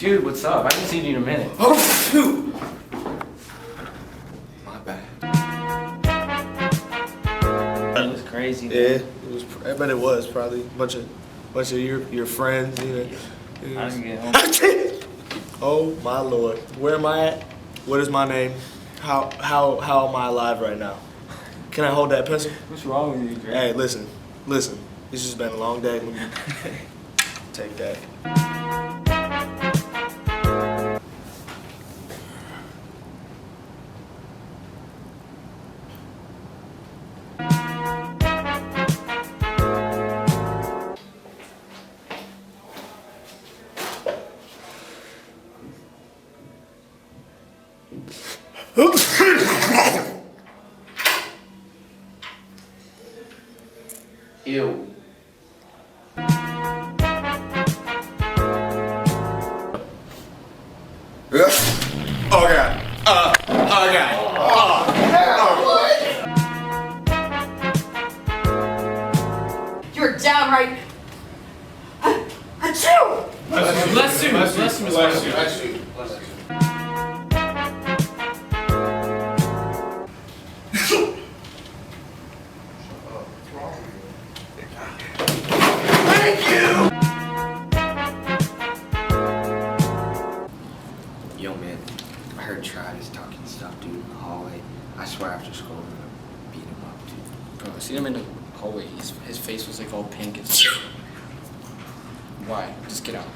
Dude, what's up? I haven't seen you in a minute. Oh, shoot! My bad. That was crazy. Yeah, it was. I bet it was probably a bunch of your friends. You know. I didn't get home. Oh my lord, where am I at? What is my name? How am I alive right now? Can I hold that pencil? What's wrong with you, Dre? Hey, listen. This has been a long day. Let me take that. Ew. Oh god. Oh god. You're downright. Achoo! Bless you. Thank you! Yo, man, I heard Travis talking stuff, dude, in the hallway. I swear after school, I'm gonna beat him up, dude. Bro, I seen him in the hallway. His face was like all pink and shit. Why? Just get out.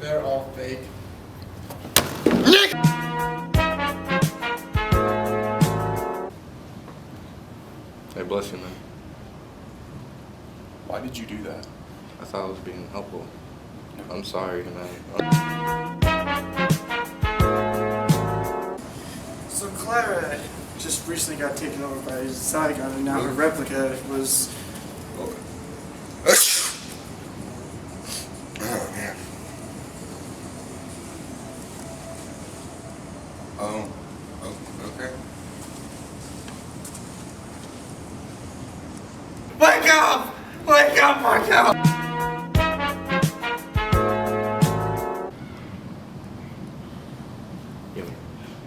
They're all fake. Hey, bless you, man. Why did you do that? I thought I was being helpful. I'm sorry, man. So Clara just recently got taken over by Zygon, and now her replica was... Oh, man. Oh, okay. Wake up! Wake up! Wake up! Here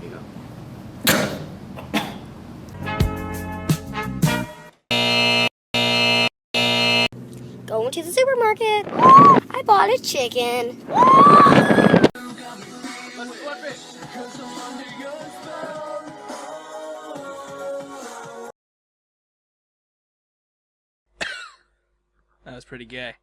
you go. Going to the supermarket. I bought a chicken. That was pretty gay.